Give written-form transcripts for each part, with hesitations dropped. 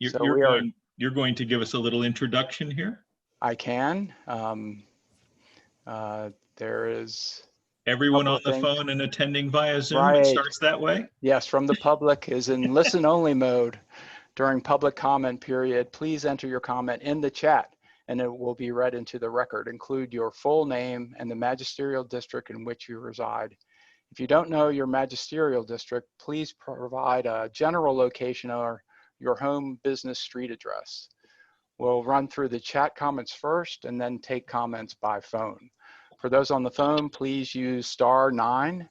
So you're going to give us a little introduction here? I can. There is everyone on the phone and attending via Zoom. Right. It starts that way? Yes, from the public is in listen only mode. During public comment period, please enter your comment in the chat and it will be read into the record. Include your full name and the magisterial district in which you reside. If you don't know your magisterial district, please provide a general location or your home business street address. We'll run through the chat comments first and then take comments by phone. For those on the phone, please use *9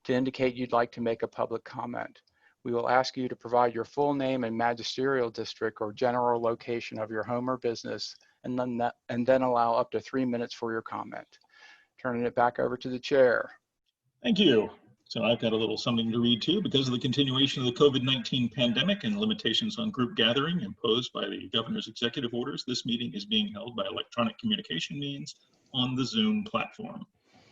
to indicate you'd like to make a public comment. We will ask you to provide your full name and magisterial district or general location of your home or business, and then allow up to 3 minutes for your comment. Turning it back over to the chair. Thank you. So I've got a little something to read too. Because of the continuation of the COVID-19 pandemic and limitations on group gathering imposed by the governor's executive orders, this meeting is being held by electronic communication means on the Zoom platform.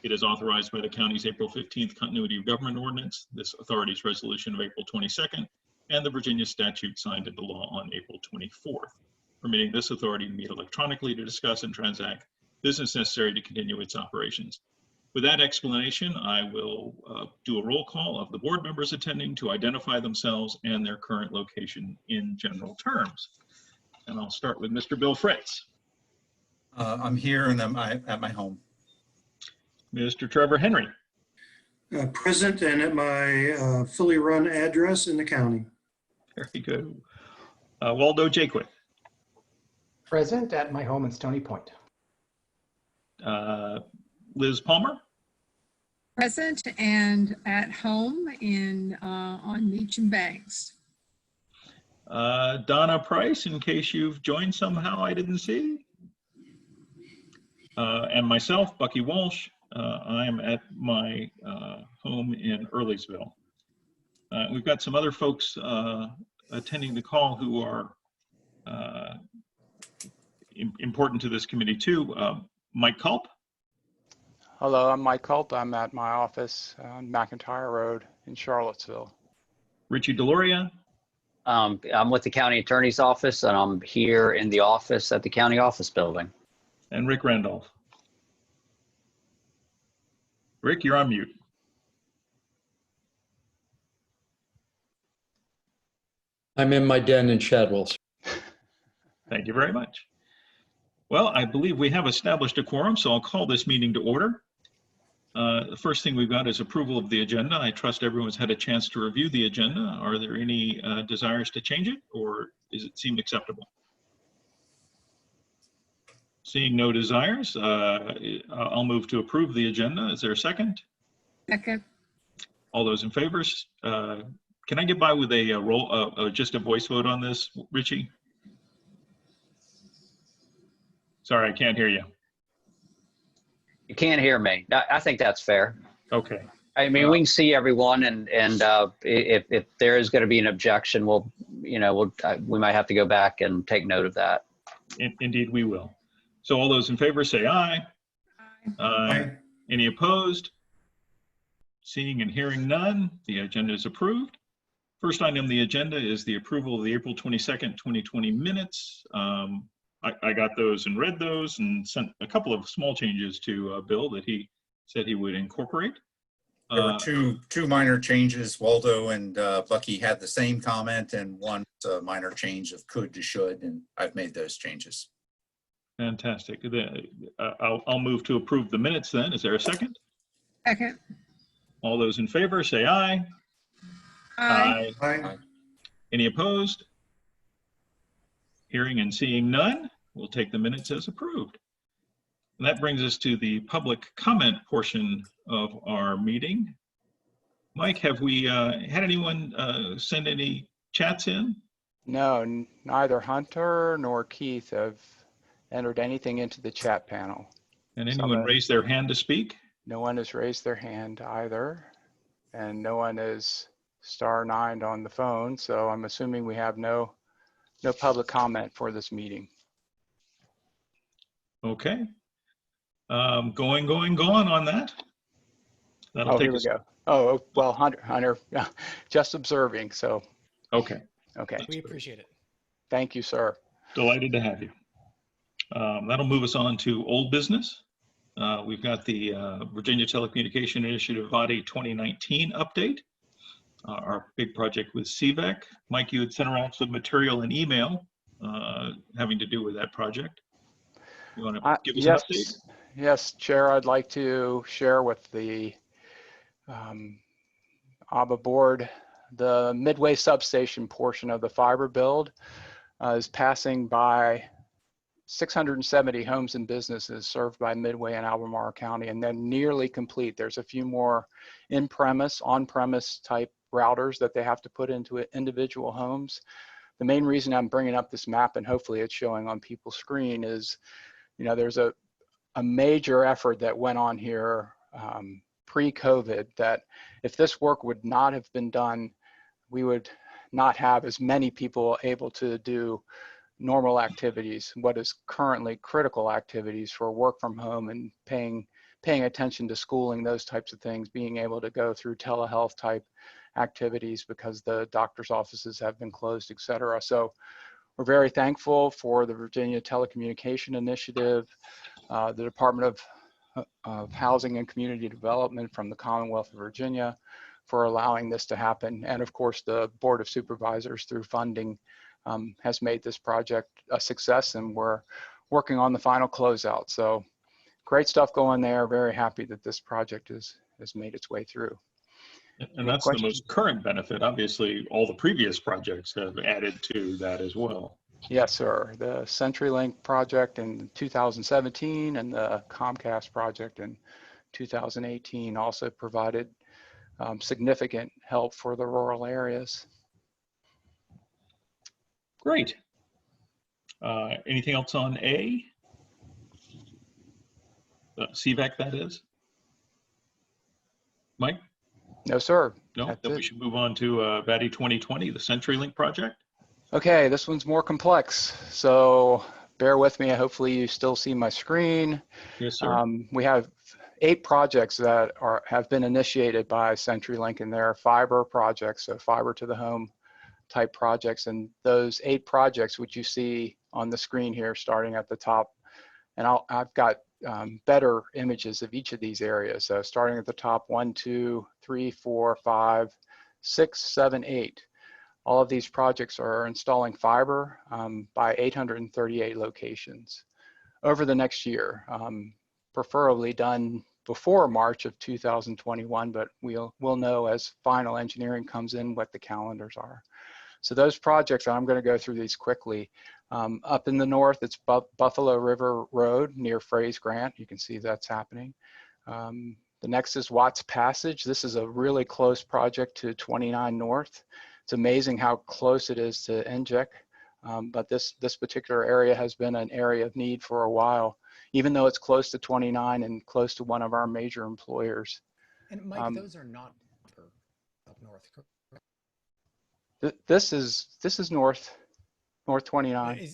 It is authorized by the county's April 15th Continuity of Government Ordinance, this authority's resolution of April 22nd, and the Virginia statute signed into law on April 24th, permitting this authority to meet electronically to discuss and transact business necessary to continue its operations. With that explanation, I will do a roll call of the board members attending to identify themselves and their current location in general terms. And I'll start with Mr. Bill Fritz. I'm here and I'm at my home. Mr. Trevor Henry. Present and at my fully run address in the county. Very good. Waldo Jaquith. Present at my home in Stony Point. Liz Palmer. Present and at home in on Meacham Banks. Donna Price, in case you've joined somehow I didn't see. And myself, Bucky Walsh. I am at my home in Earlysville. We've got some other folks attending the call who are important to this committee too. Mike Culp. Hello, I'm Mike Culp. I'm at my office on McIntyre Road in Charlottesville. Richie Deloria. I'm with the county attorney's office and I'm here in the office at the county office building. And Rick Randolph. Rick, you're on mute. I'm in my den in Shadwell. Thank you very much. Well, I believe we have established a quorum, so I'll call this meeting to order. The first thing we've got is approval of the agenda. I trust everyone's had a chance to review the agenda. Are there any desires to change it, or does it seem acceptable? Seeing no desires, I'll move to approve the agenda. Is there a second? Second. All those in favor? Can I get by with a just a voice vote on this, Richie? Sorry, I can't hear you. You can't hear me. I think that's fair. Okay. I mean, we can see everyone, and if there is going to be an objection, we might have to go back and take note of that. Indeed, we will. So all those in favor say aye. Aye. Any opposed? Seeing and hearing none, the agenda is approved. First item on the agenda is the approval of the April 22nd, 2020 minutes. I got those and read those and sent a couple of small changes to Bill that he said he would incorporate. There were two minor changes. Waldo and Bucky had the same comment, and one minor change of could to should, and I've made those changes. Fantastic. I'll move to approve the minutes then. Is there a second? Second. All those in favor say aye. Aye. Aye. Any opposed? Hearing and seeing none, we'll take the minutes as approved. And that brings us to the public comment portion of our meeting. Mike, have we had anyone send any chats in? No, neither Hunter nor Keith have entered anything into the chat panel. And anyone raise their hand to speak? No one has raised their hand either. And no one is *9 on the phone. So I'm assuming we have no public comment for this meeting. Okay. Going on that. That'll take here we go. Oh, well, Hunter, just observing, so. Okay. Okay. We appreciate it. Thank you, sir. Delighted to have you. That'll move us on to old business. We've got the Virginia Telecommunication Initiative VADI 2019 update, our big project with CVEC. Mike, you had sent around some material and email having to do with that project. You want to give us an update? Yes, Chair, I'd like to share with the ABBA board the Midway substation portion of the fiber build is passing by 670 homes and businesses served by Midway and Albemarle County, and then nearly complete. There's a few more on-premise type routers that they have to put into individual homes. The main reason I'm bringing up this map, and hopefully it's showing on people's screen, is, you know, there's a major effort that went on here pre-COVID that if this work would not have been done, we would not have as many people able to do normal activities, what is currently critical activities for work from home and paying attention to schooling, those types of things, being able to go through telehealth type activities because the doctor's offices have been closed, et cetera. So we're very thankful for the Virginia Telecommunication Initiative, the Department of Housing and Community Development from the Commonwealth of Virginia for allowing this to happen. And of course, the Board of Supervisors through funding has made this project a success, and we're working on the final closeout. So great stuff going there. Very happy that this project has made its way through. And that's the most current benefit. Obviously, all the previous projects have added to that as well. Yes, sir. The CenturyLink project in 2017 and the Comcast project in 2018 also provided significant help for the rural areas. Great. Anything else on A? CVEC, that is? Mike? No, sir. No, then we should move on to VADI 2020, the CenturyLink project. Okay, this one's more complex, so bear with me. Hopefully you still see my screen. Yes, sir. We have 8 projects that have been initiated by CenturyLink, and they're fiber projects, so fiber to the home type projects. And those 8 projects, which you see on the screen here, starting at the top, and I've got better images of each of these areas. So starting at the top, 1, 2, 3, 4, 5, 6, 7, 8. All of these projects are installing fiber by 838 locations over the next year, preferably done before March of 2021, but we'll know as final engineering comes in what the calendars are. So those projects, I'm going to go through these quickly. Up in the north, it's Buffalo River Road near Fraze Grant. You can see that's happening. The next is Watts Passage. This is a really close project to 29 North. It's amazing how close it is to NJEC, but this particular area has been an area of need for a while, even though it's close to 29 and close to one of our major employers. And Mike, those are not up north. This is north 29.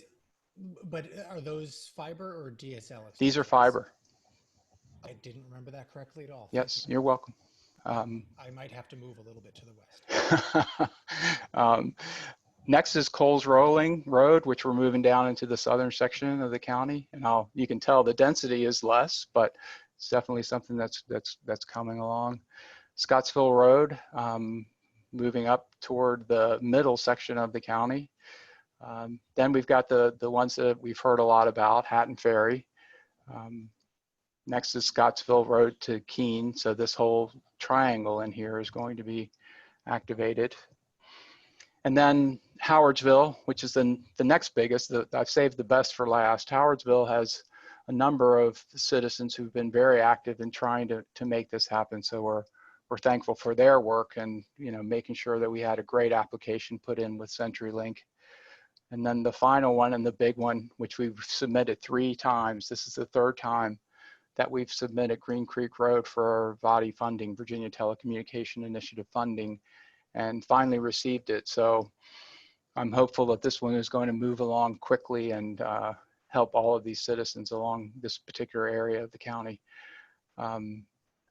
But are those fiber or DSL? These are fiber. I didn't remember that correctly at all. Yes, you're welcome. I might have to move a little bit to the west. Next is Coles Rolling Road, which we're moving down into the southern section of the county. And you can tell the density is less, but it's definitely something that's coming along. Scottsville Road, moving up toward the middle section of the county. Then we've got the ones that we've heard a lot about, Hatton Ferry. Next is Scottsville Road to Keene. So this whole triangle in here is going to be activated. And then Howardsville, which is the next biggest. I've saved the best for last. Howardsville has a number of citizens who've been very active in trying to make this happen. So we're thankful for their work and making sure that we had a great application put in with CenturyLink. And then the final one and the big one, which we've submitted 3 times. This is the 3rd time that we've submitted Green Creek Road for VADI funding, Virginia Telecommunication Initiative funding, and finally received it. So I'm hopeful that this one is going to move along quickly and help all of these citizens along this particular area of the county.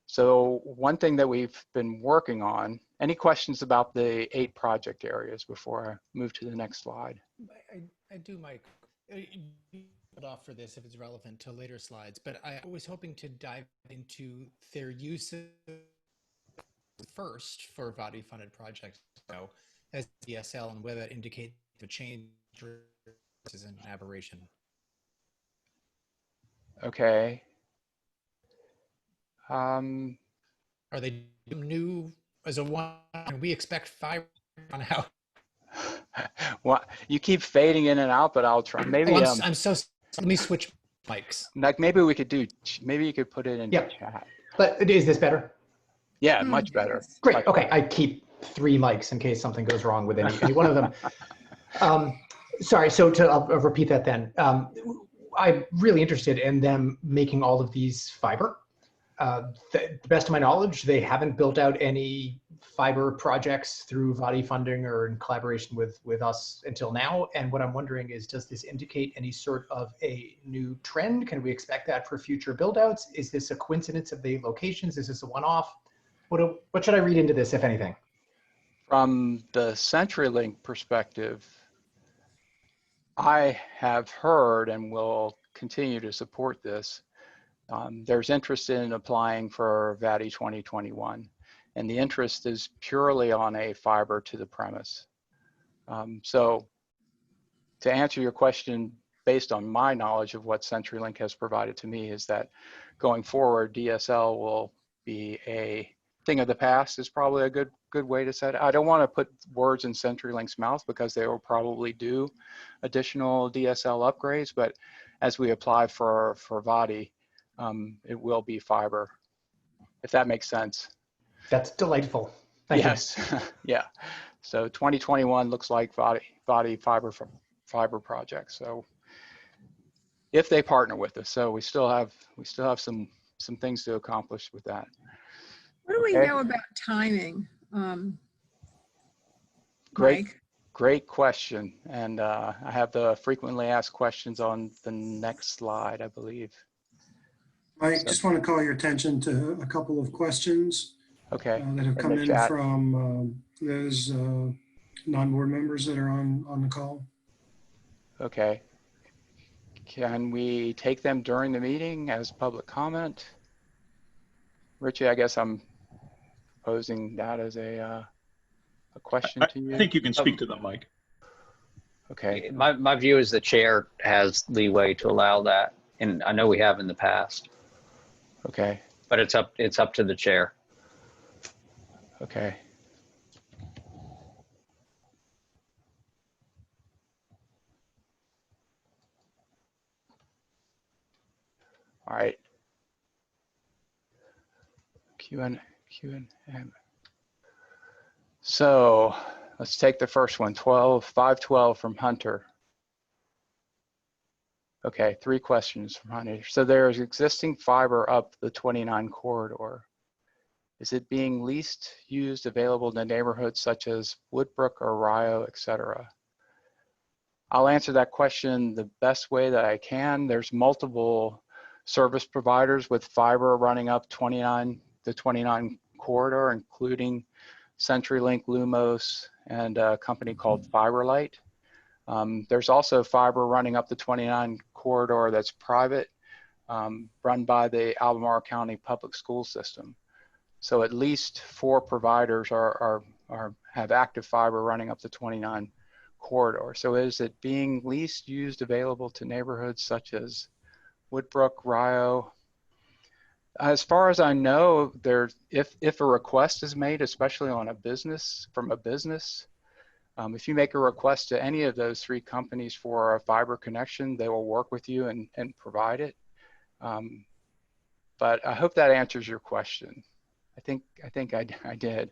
So one thing that we've been working on, any questions about the 8 project areas before I move to the next slide? I do, Mike. Hold off for this if it's relevant to later slides, but I was hoping to dive into their use of first for VADI funded projects, so as DSL, and whether that indicates a change or is an aberration. Okay. Are they new as a one? We expect fiber on how. Well, you keep fading in and out, but I'll try. Maybe Oh, I'm so. Let me switch mics. like maybe we could do. Maybe you could put it in Yep. chat. But is this better? Yeah, much better. Great. Okay, I keep 3 mics in case something goes wrong with any one of them. Sorry. So I'll repeat that then. I'm really interested in them making all of these fiber. To the best of my knowledge, they haven't built out any fiber projects through VADI funding or in collaboration with us until now. And what I'm wondering is, does this indicate any sort of a new trend? Can we expect that for future build outs? Is this a coincidence of the locations? Is this a one-off? What should I read into this, if anything? From the CenturyLink perspective, I have heard and will continue to support this. There's interest in applying for VADI 2021, and the interest is purely on a fiber to the premise. So to answer your question, based on my knowledge of what CenturyLink has provided to me, is that going forward, DSL will be a thing of the past is probably a good way to set it. I don't want to put words in CenturyLink's mouth because they will probably do additional DSL upgrades, but as we apply for VADI, it will be fiber, if that makes sense. That's delightful. Thank yes. Yeah. So 2021 looks like VADI fiber project. So if they partner with us, so we still have some things to accomplish with that. What do we know about timing? Great question. And I have the frequently asked questions on the next slide, I believe. I just want to call your attention to a couple of questions that have come in from those non-board members that are on the call. Okay. Can we take them during the meeting as public comment? Richie, I guess I'm posing that as a question to you. I think you can speak to them, Mike. Okay. My view is the chair has leeway to allow that, and I know we have in the past. Okay. But it's up to the chair. Okay. All right. Q&A. So let's take the first one, 512 from Hunter. Okay, 3 questions from Hunter. So there is existing fiber up the 29 corridor. Is it being least used, available in the neighborhoods such as Woodbrook or Rio, etc.? I'll answer that question the best way that I can. There's multiple service providers with fiber running up the 29 corridor, including CenturyLink, Lumos, and a company called FiberLight. There's also fiber running up the 29 corridor that's private, run by the Albemarle County Public School System. So at least 4 providers have active fiber running up the 29 corridor. So is it being least used, available to neighborhoods such as Woodbrook, Rio? As far as I know, if a request is made, especially on from a business, if you make a request to any of those 3 companies for a fiber connection, they will work with you and provide it. But I hope that answers your question. I think I did.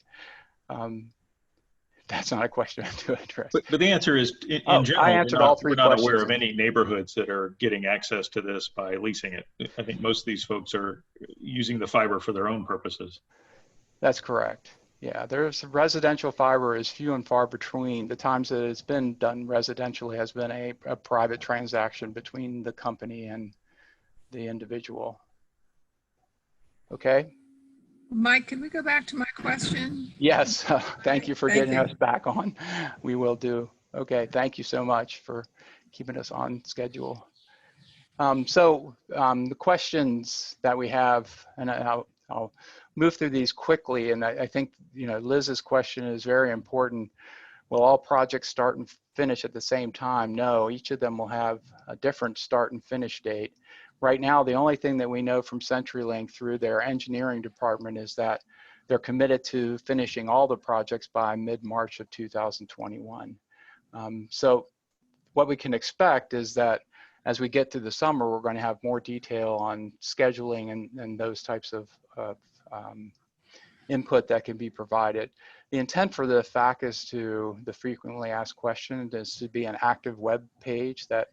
That's not a question to address. But the answer is, in general, I answered all 3 we're not questions. aware of any neighborhoods that are getting access to this by leasing it. I think most of these folks are using the fiber for their own purposes. That's correct. Yeah, there's residential fiber is few and far between. The times that it's been done residentially has been a private transaction between the company and the individual. Okay. Mike, can we go back to my question? Yes, thank you for getting us back on. We will do. Okay, thank you so much for keeping us on schedule. The questions that we have, and I'll move through these quickly, and I think Liz's question is very important. Will all projects start and finish at the same time? No, each of them will have a different start and finish date. Right now, the only thing that we know from CenturyLink through their engineering department is that they're committed to finishing all the projects by mid-March of 2021. So what we can expect is that as we get through the summer, we're going to have more detail on scheduling and those types of input that can be provided. The intent for the FAQ is to, the frequently asked questions, is to be an active web page that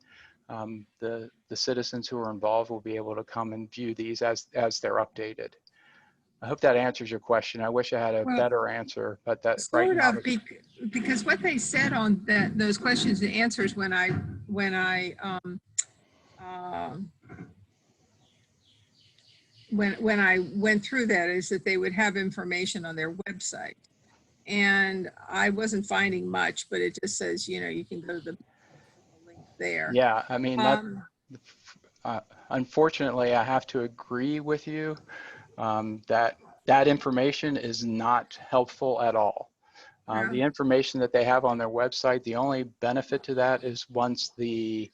the citizens who are involved will be able to come and view these as they're updated. I hope that answers your question. I wish I had a better answer, but that right now, because what they said on those questions and answers when I went through that is that they would have information on their website, and I wasn't finding much, but it just says you can go to the link there. Yeah, I mean unfortunately, I have to agree with you that information is not helpful at all. The information that they have on their website, the only benefit to that is once the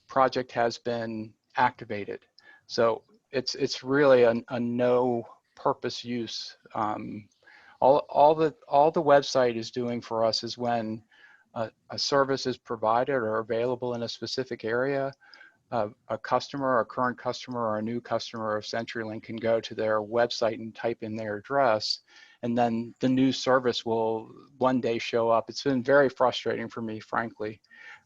project has been activated. So it's really a no purpose use. All the website is doing for us is when a service is provided or available in a specific area, a customer, a current customer, or a new customer of CenturyLink can go to their website and type in their address, and then the new service will one day show up. It's been very frustrating for me, frankly,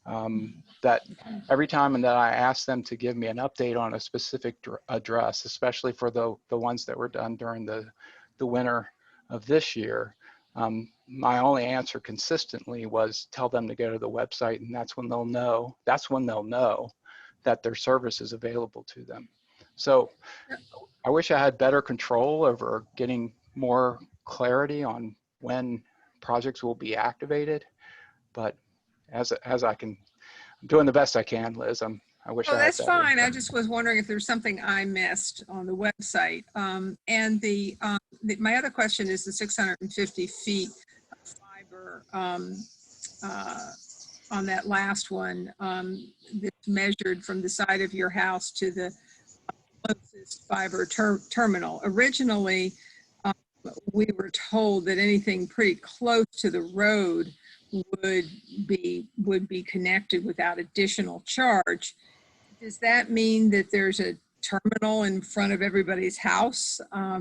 that every time that I ask them to give me an update on a specific address, especially for the ones that were done during the winter of this year, my only answer consistently was tell them to go to the website, and that's when they'll know that their service is available to them. So I wish I had better control over getting more clarity on when projects will be activated, but as I can, I'm doing the best I can, Liz. I wish I had that's better. fine. I just was wondering if there's something I missed on the website. And my other question is the 650 feet of fiber on that last one that's measured from the side of your house to the closest fiber terminal. Originally, we were told that anything pretty close to the road would be connected without additional charge. Does that mean that there's a terminal in front of everybody's house? I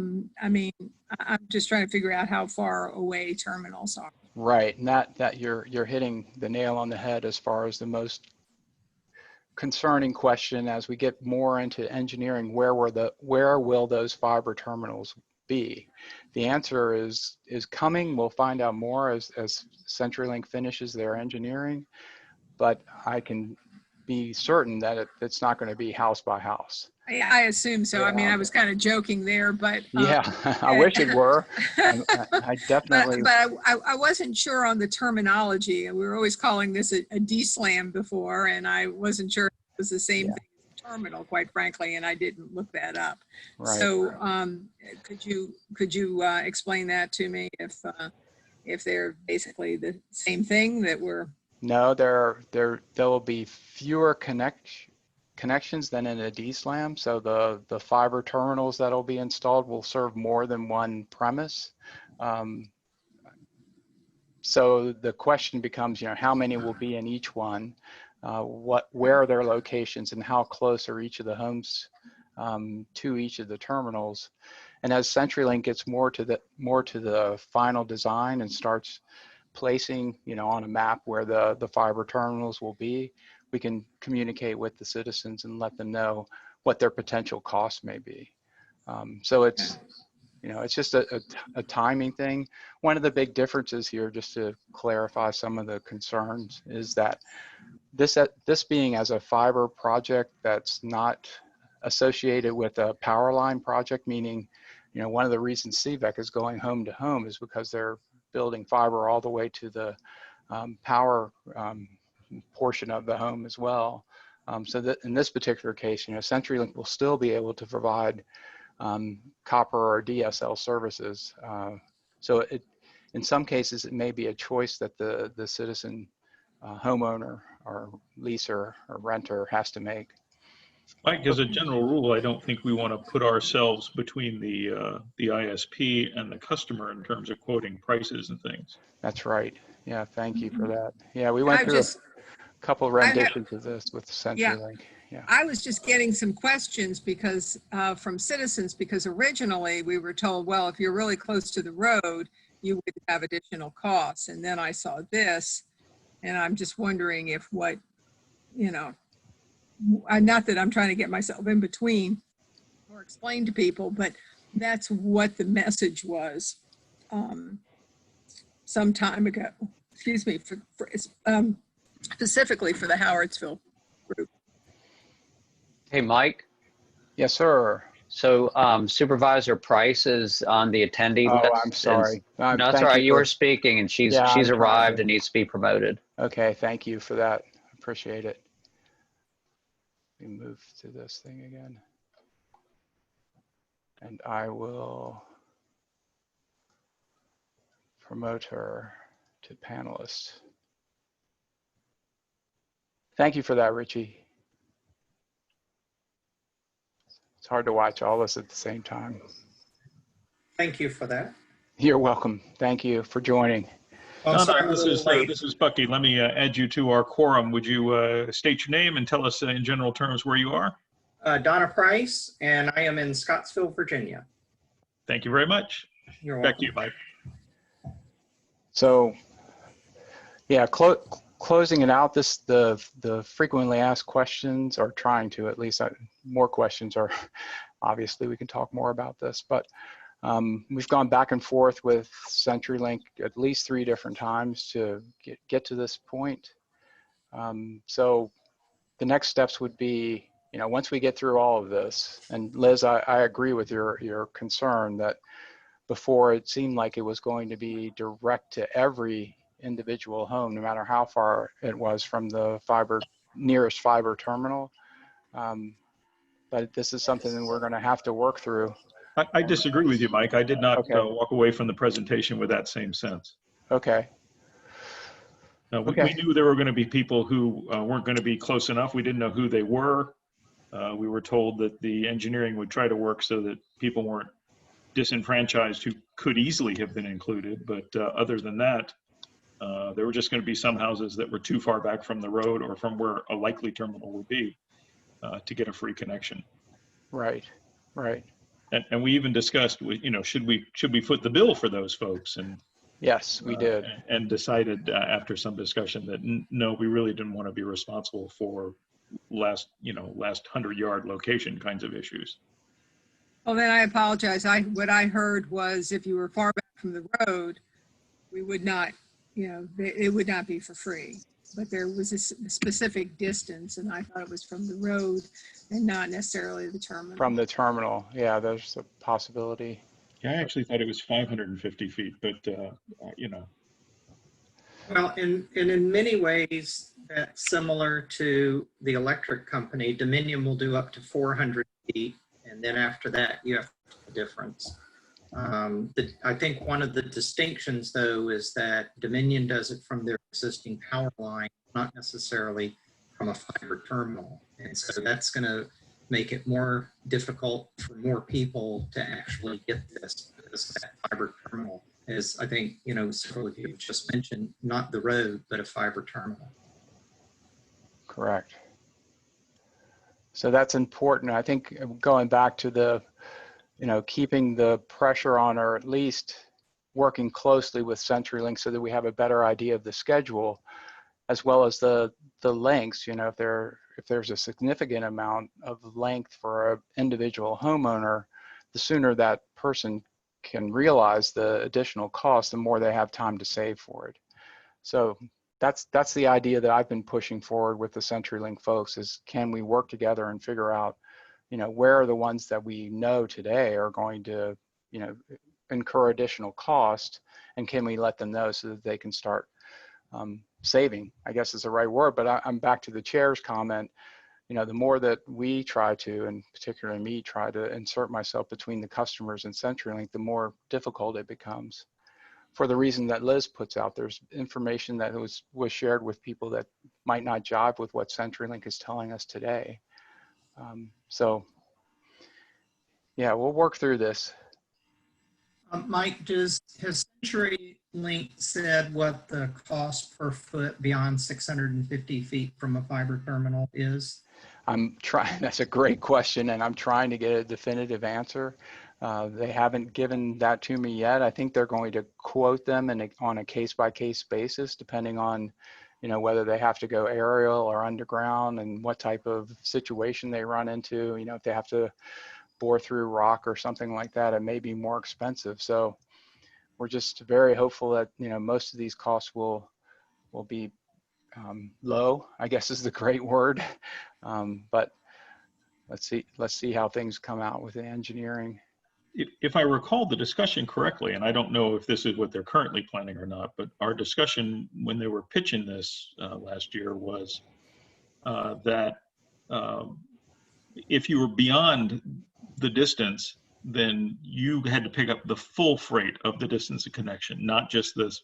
mean, I'm just trying to figure out how far away terminals are. Right, and that you're hitting the nail on the head as far as the most concerning question as we get more into engineering. Where will those fiber terminals be? The answer is coming. We'll find out more as CenturyLink finishes their engineering, but I can be certain that it's not going to be house by house. I assume so. I mean, I was kind of joking there, but yeah, I wish it were. I definitely. But I wasn't sure on the terminology. We were always calling this a D-slam before, and I wasn't sure it was the same thing as a terminal, quite frankly, and I didn't look that up. Right. So, could you explain that to me if they're basically the same thing that we're? No, there will be fewer connections than in a D-slam. So the fiber terminals that'll be installed will serve more than one premise. So the question becomes, how many will be in each one? Where are their locations, and how close are each of the homes to each of the terminals? And as CenturyLink gets more to the final design and starts placing, on a map where the fiber terminals will be, we can communicate with the citizens and let them know what their potential costs may be. So it's, it's just a timing thing. One of the big differences here, just to clarify some of the concerns, is that this being as a fiber project that's not associated with a power line project, meaning, one of the reasons CVEC is going home to home is because they're building fiber all the way to the power portion of the home as well. So that in this particular case, CenturyLink will still be able to provide copper or DSL services. So in some cases, it may be a choice that the citizen homeowner or leaser or renter has to make. Mike, as a general rule, I don't think we want to put ourselves between the ISP and the customer in terms of quoting prices and things. That's right. Yeah, thank you for that. Yeah, we went through a couple renditions of this with CenturyLink. Yeah. I was just getting some questions because from citizens, because originally we were told, well, if you're really close to the road, you would have additional costs. And then I saw this, and I'm just wondering if what, not that I'm trying to get myself in between or explain to people, but that's what the message was some time ago. Excuse me, specifically for the Howardsville group. Hey, Mike. Yes, sir. So Supervisor Price is on the attendee list. Oh, I'm sorry. No, that's all right. You were speaking, and she's arrived and needs to be promoted. Okay, thank you for that. Appreciate it. Let me move to this thing again. And I will promote her to panelist. Thank you for that, Richie. It's hard to watch all this at the same time. Thank you for that. You're welcome. Thank you for joining. Donna, this is Bucky. Let me add you to our quorum. Would you state your name and tell us in general terms where you are? Donna Price, and I am in Scottsville, Virginia. Thank you very much. You're welcome. Back to you, Mike. So, yeah, closing it out, the frequently asked questions, or trying to at least, more questions are, obviously we can talk more about this, but we've gone back and forth with CenturyLink at least 3 different times to get to this point. So the next steps would be, once we get through all of this, and Liz, I agree with your concern that before it seemed like it was going to be direct to every individual home, no matter how far it was from the nearest fiber terminal. But this is something that we're going to have to work through. I disagree with you, Mike. I did not walk away from the presentation with that same sense. Okay. We knew there were going to be people who weren't going to be close enough. We didn't know who they were. We were told that the engineering would try to work so that people weren't disenfranchised who could easily have been included. But other than that, there were just going to be some houses that were too far back from the road or from where a likely terminal would be to get a free connection. Right, right. And we even discussed, should we foot the bill for those folks? And yes, we did. And decided after some discussion that no, we really didn't want to be responsible for last 100-yard location kinds of issues. Well, then I apologize. What I heard was if you were far back from the road, we would not, it would not be for free. But there was a specific distance, and I thought it was from the road and not necessarily the terminal. From the terminal, yeah, there's a possibility. Yeah, I actually thought it was 550 feet, but Well, and in many ways, that's similar to the electric company. Dominion will do up to 400 feet, and then after that, you have the difference. I think one of the distinctions, though, is that Dominion does it from their existing power line, not necessarily from a fiber terminal. And so that's going to make it more difficult for more people to actually get this, because that fiber terminal is, I think, several of you just mentioned, not the road, but a fiber terminal. Correct. So that's important. I think going back to the keeping the pressure on, or at least working closely with CenturyLink so that we have a better idea of the schedule, as well as the lengths. If there's a significant amount of length for an individual homeowner, the sooner that person can realize the additional cost, the more they have time to save for it. So that's the idea that I've been pushing forward with the CenturyLink folks is, can we work together and figure out where are the ones that we know today are going to, incur additional cost, and can we let them know so that they can start saving, I guess is the right word. But I'm back to the chair's comment. You know, the more that we try to, and particularly me, try to insert myself between the customers and CenturyLink, the more difficult it becomes. For the reason that Liz puts out, there's information that was shared with people that might not jive with what CenturyLink is telling us today. So, yeah, we'll work through this. Mike, has CenturyLink said what the cost per foot beyond 650 feet from a fiber terminal is? I'm trying, that's a great question, and I'm trying to get a definitive answer. They haven't given that to me yet. I think they're going to quote them on a case-by-case basis, depending on, you know, whether they have to go aerial or underground and what type of situation they run into. You know, if they have to bore through rock or something like that, it may be more expensive. So we're just very hopeful that, you know, most of these costs will be low, I guess is the great word. But let's see how things come out with the engineering. If I recall the discussion correctly, and I don't know if this is what they're currently planning or not, but our discussion when they were pitching this last year was that if you were beyond the distance, then you had to pick up the full freight of the distance of connection, not just this,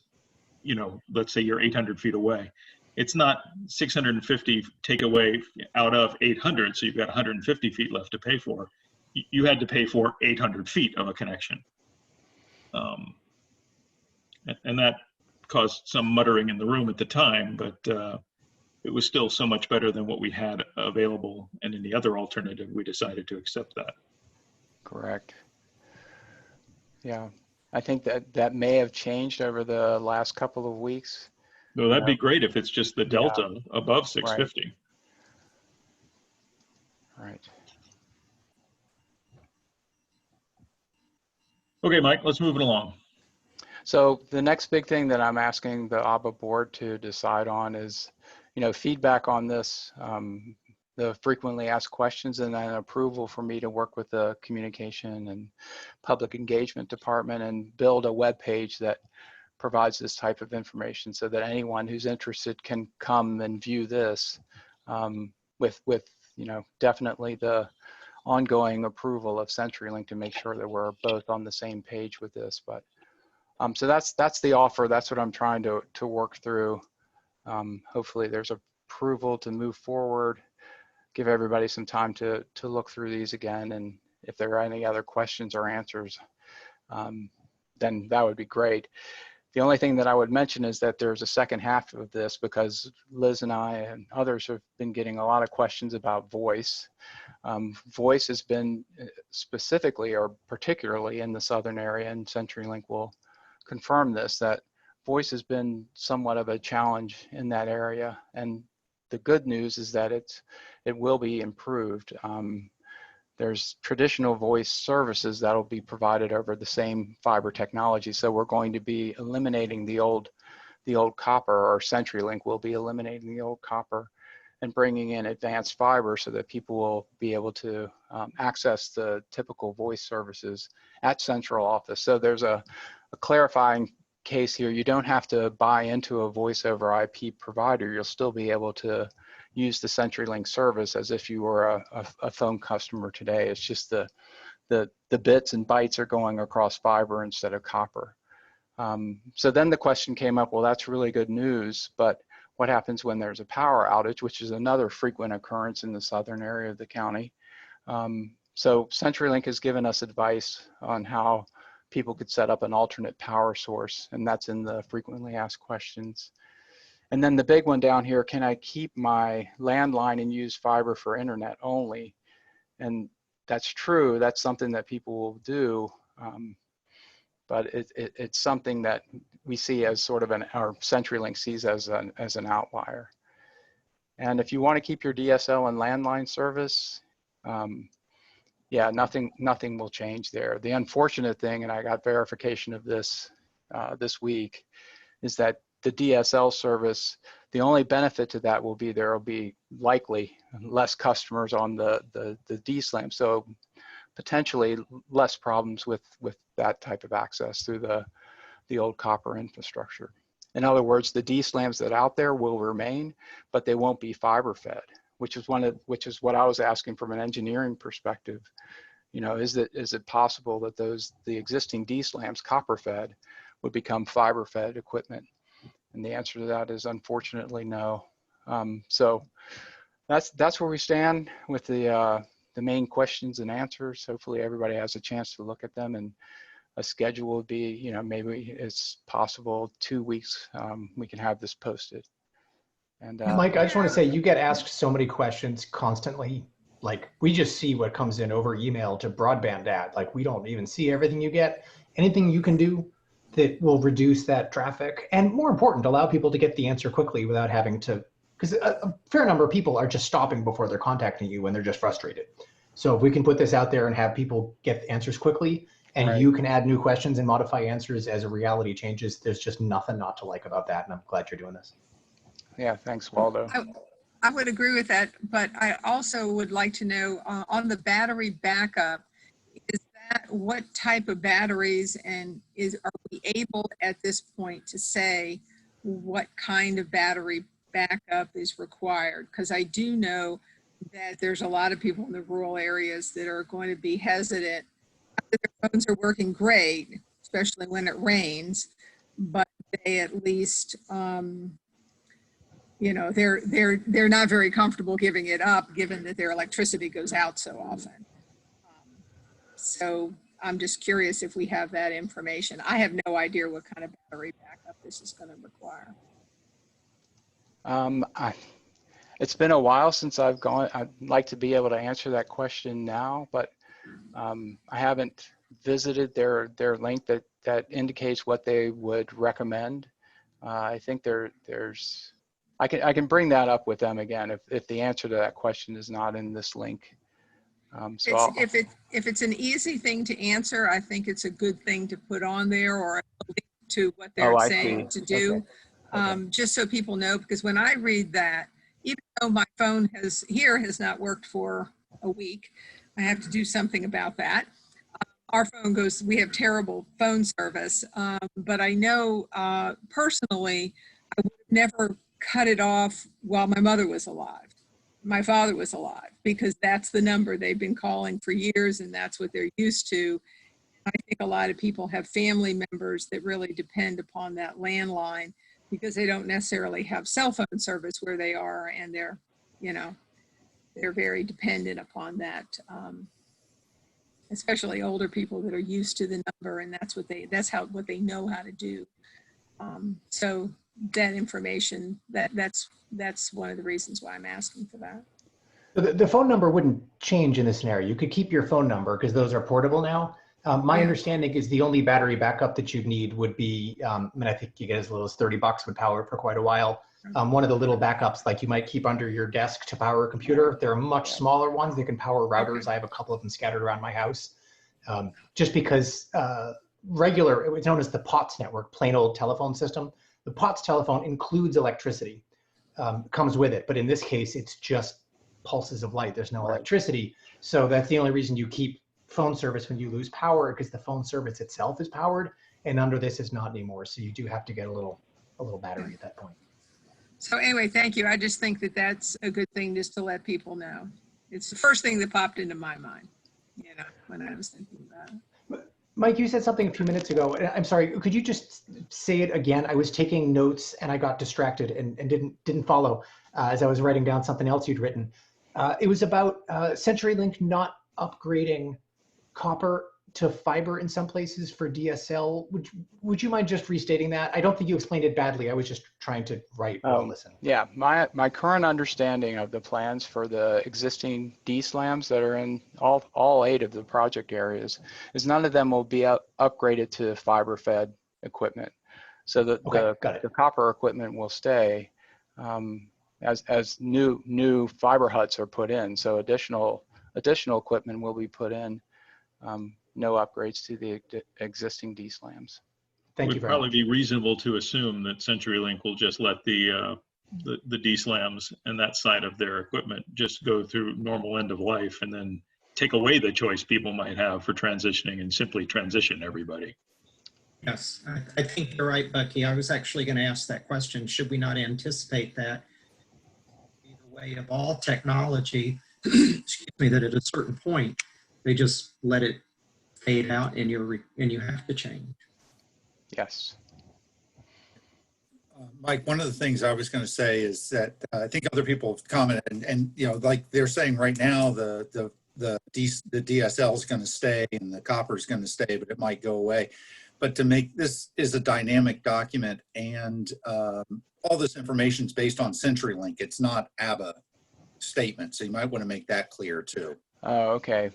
you know, let's say you're 800 feet away. It's not 650 take away out of 800, so you've got 150 feet left to pay for. You had to pay for 800 feet of a connection. And that caused some muttering in the room at the time, but it was still so much better than what we had available. And in the other alternative, we decided to accept that. Correct. Yeah, I think that may have changed over the last couple of weeks. No, that'd be great if it's just the delta above 650. Right. Okay, Mike, let's move it along. So the next big thing that I'm asking the ABBA board to decide on is, you know, feedback on this, the frequently asked questions, and then approval for me to work with the communication and public engagement department and build a web page that provides this type of information so that anyone who's interested can come and view this with, you know, definitely the ongoing approval of CenturyLink to make sure that we're both on the same page with this. But so that's the offer. That's what I'm trying to work through. Hopefully there's approval to move forward, give everybody some time to look through these again. And if there are any other questions or answers, then that would be great. The only thing that I would mention is that there's a second half of this, because Liz and I and others have been getting a lot of questions about voice. Voice has been specifically or particularly in the southern area, and CenturyLink will confirm this, that voice has been somewhat of a challenge in that area. And the good news is that it will be improved. There's traditional voice services that will be provided over the same fiber technology. So we're going to be eliminating the old copper, or CenturyLink will be eliminating the old copper and bringing in advanced fiber so that people will be able to access the typical voice services at central office. So there's a clarifying case here. You don't have to buy into a voice over IP provider. You'll still be able to use the CenturyLink service as if you were a phone customer today. It's just the bits and bytes are going across fiber instead of copper. So then the question came up, well, that's really good news, but what happens when there's a power outage, which is another frequent occurrence in the southern area of the county? So CenturyLink has given us advice on how people could set up an alternate power source, and that's in the frequently asked questions. And then the big one down here, can I keep my landline and use fiber for internet only? And that's true, that's something that people will do, but it's something that we see as sort of or CenturyLink sees as an outlier. And if you want to keep your DSL and landline service, yeah, nothing will change there. The unfortunate thing, and I got verification of this this week, is that the DSL service, the only benefit to that will be there will be likely less customers on the DSLAM. So potentially less problems with that type of access through the old copper infrastructure. In other words, the D-slams that are out there will remain, but they won't be fiber fed, which is what I was asking from an engineering perspective. You know, is it possible that the existing D-slams, copper fed, would become fiber fed equipment? And the answer to that is unfortunately no. So that's where we stand with the main questions and answers. Hopefully everybody has a chance to look at them, and a schedule would be, you know, maybe it's possible 2 weeks we can have this posted. And Mike, I just want to say, you get asked so many questions constantly. Like, we just see what comes in over email to broadband ad. Like, we don't even see everything you get. Anything you can do that will reduce that traffic, and more important, allow people to get the answer quickly without having to, because a fair number of people are just stopping before they're contacting you when they're just frustrated. So if we can put this out there and have people get answers quickly, and right. you can add new questions and modify answers as a reality changes, there's just nothing not to like about that. And I'm glad you're doing this. Yeah, thanks, Waldo. I would agree with that, but I also would like to know on the battery backup, is that what type of batteries, and are we able at this point to say what kind of battery backup is required? Because I do know that there's a lot of people in the rural areas that are going to be hesitant. Their phones are working great, especially when it rains, but they at least, you know, they're not very comfortable giving it up, given that their electricity goes out so often. So I'm just curious if we have that information. I have no idea what kind of battery backup this is going to require. It's been a while since I've gone. I'd like to be able to answer that question now, but I haven't visited their link that indicates what they would recommend. I think there's. I can bring that up with them again if the answer to that question is not in this link. If it's an easy thing to answer, I think it's a good thing to put on there, or a link to what they're saying to do, Okay. just so people know. Because when I read that, even though my phone has not worked for a week, I have to do something about that. Our phone goes, we have terrible phone service, but I know personally, I would never cut it off while my mother was alive. My father was alive, because that's the number they've been calling for years, and that's what they're used to. I think a lot of people have family members that really depend upon that landline, because they don't necessarily have cell phone service where they are, and they're, you know, they're very dependent upon that. Especially older people that are used to the number, and that's what they know how to do. So that information, that's one of the reasons why I'm asking for that. The phone number wouldn't change in this scenario. You could keep your phone number because those are portable now. My understanding is the only battery backup that you'd need would be, I mean, I think you get as little as $30 would power it for quite a while. One of the little backups like you might keep under your desk to power a computer. There are much smaller ones that can power routers. I have a couple of them scattered around my house. Just because it's known as the POTS network, plain old telephone system. The POTS telephone includes electricity, comes with it. But in this case, it's just pulses of light. There's no electricity. So that's the only reason you keep phone service when you lose power, because the phone service itself is powered, and under this is not anymore. So you do have to get a little battery at that point. So anyway, thank you. I just think that that's a good thing just to let people know. It's the first thing that popped into my mind, you know, when I was thinking about it. Mike, you said something a few minutes ago. I'm sorry, could you just say it again? I was taking notes and I got distracted and didn't follow as I was writing down something else you'd written. It was about CenturyLink not upgrading copper to fiber in some places for DSL. Would you mind just restating that? I don't think you explained it badly. I was just trying to write well listen. Yeah, my current understanding of the plans for the existing D-slams that are in all 8 of the project areas is none of them will be upgraded to fiber fed equipment. So the copper equipment will stay as new fiber huts are put in. So additional equipment will be put in. No upgrades to the existing D-slams. Thank you very much. It would probably be reasonable to assume that CenturyLink will just let the D-slams and that side of their equipment just go through normal end of life, and then take away the choice people might have for transitioning and simply transition everybody. Yes, I think you're right, Bucky. I was actually going to ask that question. Should we not anticipate that? Be the way of all technology, excuse me, that at a certain point, they just let it fade out and you have to change. Yes. Mike, one of the things I was going to say is that I think other people have commented, and you know, like they're saying right now, the DSL is going to stay and the copper is going to stay, but it might go away. But to make this is a dynamic document, and all this information is based on CenturyLink. It's not ABBA statement, so you might want to make that clear too. Oh, okay.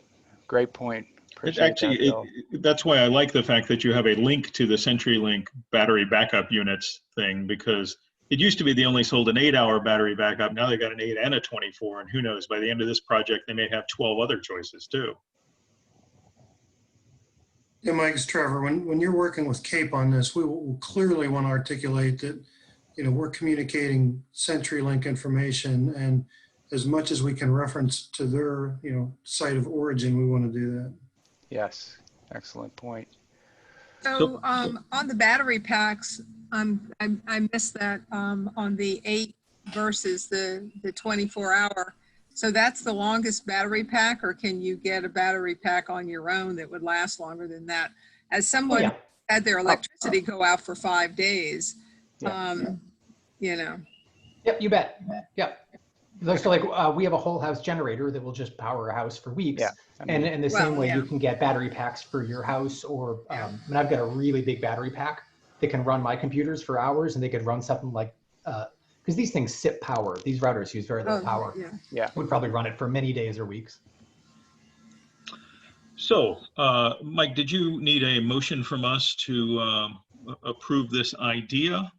Great point. It actually, that's why I like the fact that you have a link to the CenturyLink battery backup units thing, because it used to be they only sold an 8-hour battery backup. Now they got an 8 and a 24, and who knows, by the end of this project, they may have 12 other choices too. Yeah, Mike, it's Trevor. When you're working with CAPE on this, we will clearly want to articulate that, you know, we're communicating CenturyLink information, and as much as we can reference to their, you know, site of origin, we want to do that. Yes, excellent point. So on the battery packs, I missed that on the 8 versus the 24-hour. So that's the longest battery pack, or can you get a battery pack on your own that would last longer than that? As someone had their electricity go out for 5 days, you know. Yep, you bet. Yep. So like we have a whole house generator that will just power a house for weeks. Yeah. I mean, And in the same way, you can get battery packs for your house, or I mean, I've got a really big battery pack that can run my computers for hours, and they could run something like, because these things sip power. These routers use very little power. Yeah. Would probably run it for many days or weeks. So, Mike, did you need a motion from us to approve this idea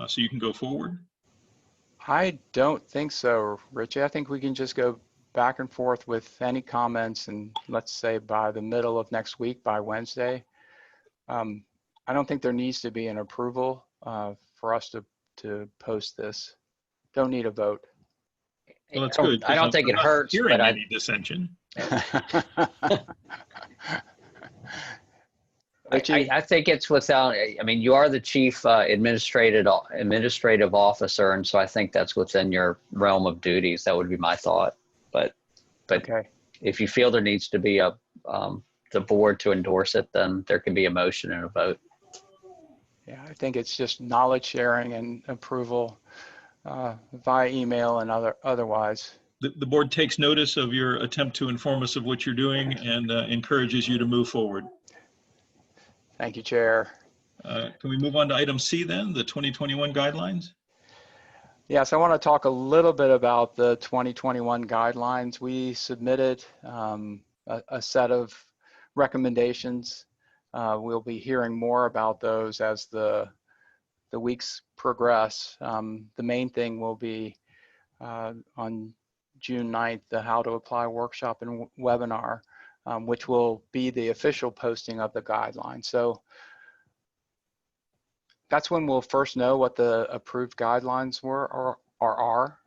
so you can go forward? I don't think so, Richie. I think we can just go back and forth with any comments, and let's say by the middle of next week, by Wednesday. I don't think there needs to be an approval for us to post this. Don't need a vote. Well, that's good. I don't think it hurts, Hearing but any dissension. I think it's without, I mean, you are the chief administrative officer, and so I think that's within your realm of duties. That would be my thought. But Okay. if you feel there needs to be the board to endorse it, then there can be a motion and a vote. Yeah, I think it's just knowledge sharing and approval via email and otherwise. The board takes notice of your attempt to inform us of what you're doing and encourages you to move forward. Thank you, Chair. Can we move on to item C then, the 2021 guidelines? Yes, I want to talk a little bit about the 2021 guidelines. We submitted a set of recommendations. We'll be hearing more about those as the weeks progress. The main thing will be on June 9th, the How to Apply workshop and webinar, which will be the official posting of the guidelines. So that's when we'll first know what the approved guidelines were or are.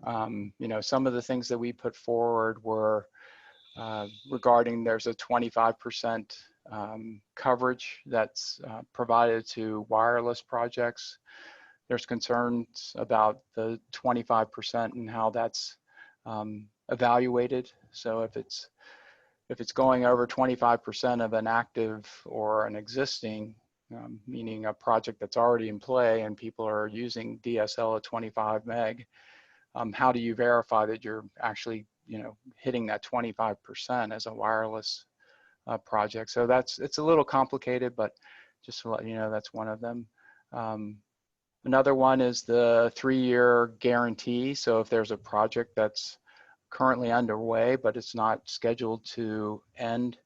You know, some of the things that we put forward were regarding there's a 25% coverage that's provided to wireless projects. There's concerns about the 25% and how that's evaluated. So if it's going over 25% of an active or an existing, meaning a project that's already in play and people are using DSL at 25 meg, how do you verify that you're actually, you know, hitting that 25% as a wireless project? So it's a little complicated, but just to let you know, that's one of them. Another one is the 3-year guarantee. So if there's a project that's currently underway, but it's not scheduled to end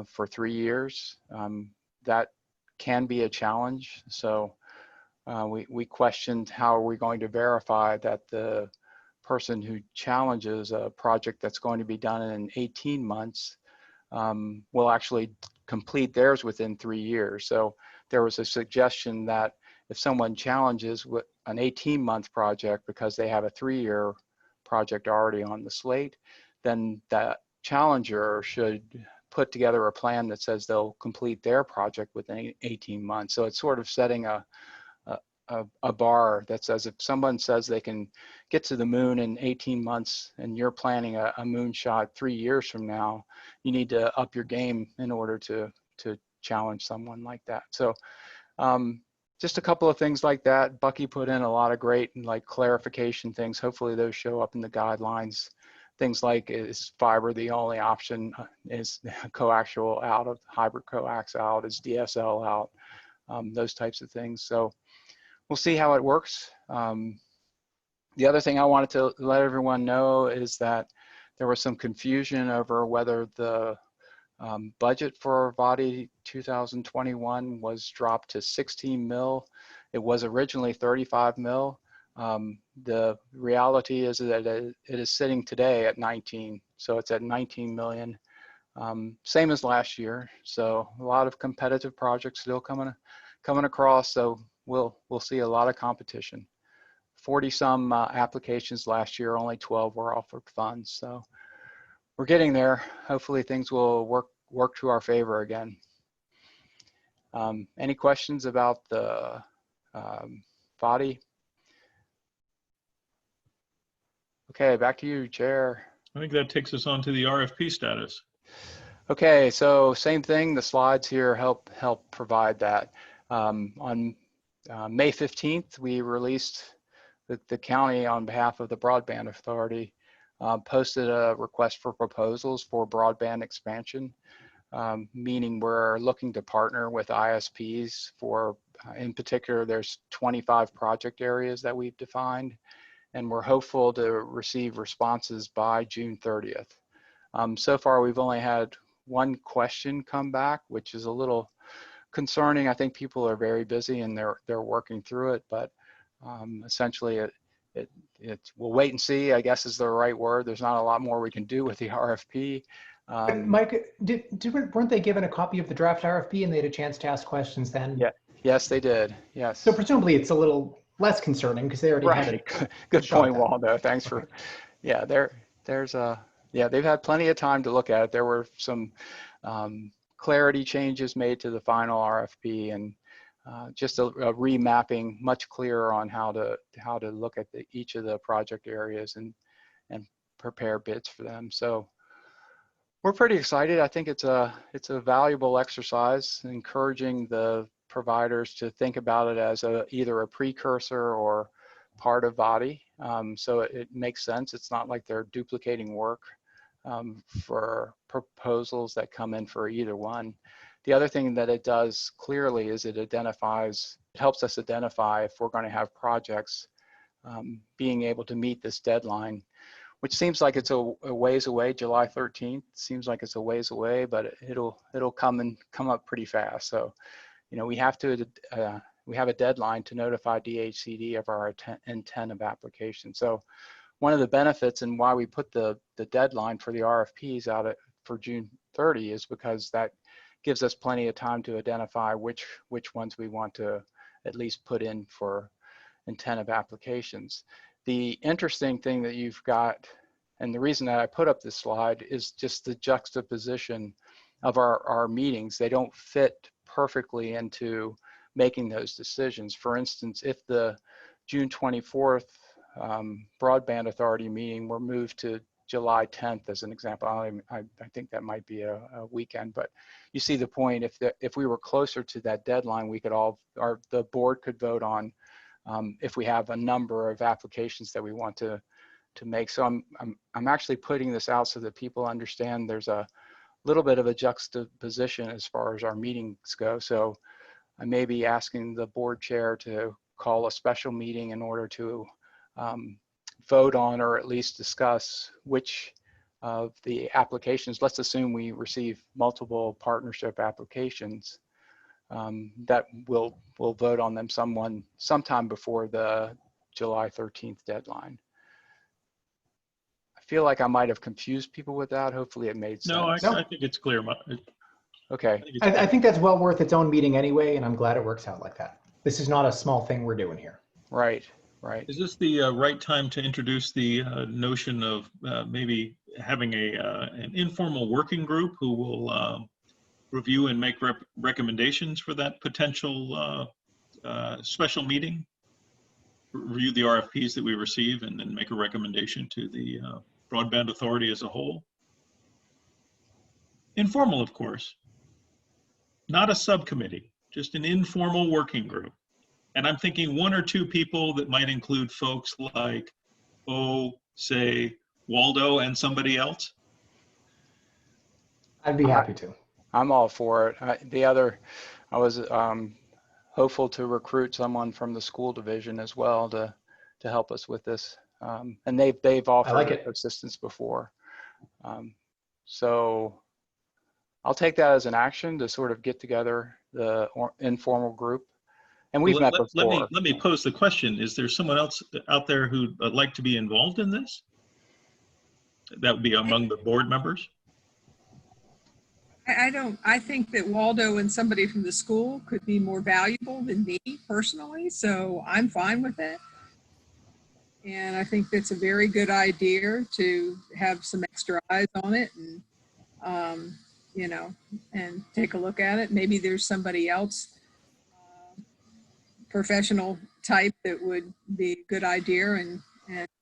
for 3 years, that can be a challenge. So we questioned how are we going to verify that the person who challenges a project that's going to be done in 18 months will actually complete theirs within 3 years. So there was a suggestion that if someone challenges an 18-month project because they have a 3-year project already on the slate, then that challenger should put together a plan that says they'll complete their project within 18 months. So it's sort of setting a bar that says if someone says they can get to the moon in 18 months and you're planning a moonshot 3 years from now, you need to up your game in order to challenge someone like that. So just a couple of things like that. Bucky put in a lot of great like clarification things. Hopefully those show up in the guidelines. Things like, is fiber the only option? Is coaxial out, of hybrid coax out? Is DSL out? Those types of things. So we'll see how it works. The other thing I wanted to let everyone know is that there was some confusion over whether the budget for VADI 2021 was dropped to 16 mil. It was originally 35 mil. The reality is that it is sitting today at 19. So it's at 19 million, same as last year. So a lot of competitive projects still coming across. So we'll see a lot of competition. 40 some applications last year, only 12 were offered funds. So we're getting there. Hopefully things will work to our favor again. Any questions about the VADI? Okay, back to you, Chair. I think that takes us on to the RFP status. Okay, so same thing. The slides here help provide that. On May 15th, we released the county, on behalf of the Broadband Authority, posted a request for proposals for broadband expansion, meaning we're looking to partner with ISPs for, in particular, there's 25 project areas that we've defined, and we're hopeful to receive responses by June 30th. So far, we've only had one question come back, which is a little concerning. I think people are very busy and they're working through it, but essentially we'll wait and see, I guess is the right word. There's not a lot more we can do with the RFP. Mike, weren't they given a copy of the draft RFP and they had a chance to ask questions then? Yeah, yes, they did. Yes. So presumably it's a little less concerning because they already had it. Good point, Waldo. Thanks for, yeah, they've had plenty of time to look at it. There were some clarity changes made to the final RFP, and just a remapping, much clearer on how to look at each of the project areas and prepare bids for them. So we're pretty excited. I think it's a valuable exercise, encouraging the providers to think about it as either a precursor or part of VADI. So it makes sense. It's not like they're duplicating work for proposals that come in for either one. The other thing that it does clearly is it helps us identify if we're going to have projects being able to meet this deadline, which seems like it's a ways away. July 13th seems like it's a ways away, but it'll come up pretty fast. So, you know, we have a deadline to notify DHCD of our intent of application. So one of the benefits and why we put the deadline for the RFPs out for June 30 is because that gives us plenty of time to identify which ones we want to at least put in for intent of applications. The interesting thing that you've got, and the reason that I put up this slide, is just the juxtaposition of our meetings. They don't fit perfectly into making those decisions. For instance, if the June 24th Broadband Authority meeting were moved to July 10th, as an example, I think that might be a weekend, but you see the point. If we were closer to that deadline, we could the board could vote on if we have a number of applications that we want to make. So I'm actually putting this out so that people understand there's a little bit of a juxtaposition as far as our meetings go. So I may be asking the board chair to call a special meeting in order to vote on, or at least discuss, which of the applications. Let's assume we receive multiple partnership applications, that we'll vote on them sometime before the July 13th deadline. I feel like I might have confused people with that. Hopefully it made sense. No, I think it's clear. Okay. I think that's well worth its own meeting anyway, and I'm glad it works out like that. This is not a small thing we're doing here. Right, right. Is this the right time to introduce the notion of maybe having an informal working group who will review and make recommendations for that potential special meeting, review the RFPs that we receive, and then make a recommendation to the Broadband Authority as a whole. Informal, of course, not a subcommittee, just an informal working group. And I'm thinking 1 or 2 people that might include folks like, say, Waldo and somebody else. I'd be happy to. I'm all for it. I was hopeful to recruit someone from the school division as well to help us with this. And they've offered assistance before. So I'll take that as an action to sort of get together the informal group. And we've met before. Let me pose the question. Is there someone else out there who'd like to be involved in this? That would be among the board members? I think that Waldo and somebody from the school could be more valuable than me personally, so I'm fine with it. And I think that's a very good idea to have some extra eyes on it and, you know, and take a look at it. Maybe there's somebody else, professional type, that would be a good idea, and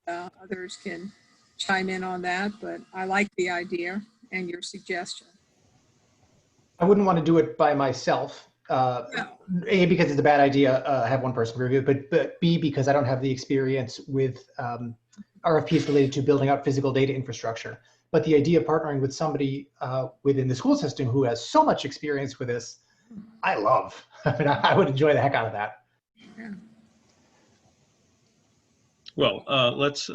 others can chime in on that. But I like the idea and your suggestion. I wouldn't want to do it by myself. No. A, because it's a bad idea, have one person review it, but B, because I don't have the experience with RFPs related to building out physical data infrastructure. But the idea of partnering with somebody within the school system who has so much experience with this, I love. I mean, I would enjoy the heck out of that. Yeah. Well, let's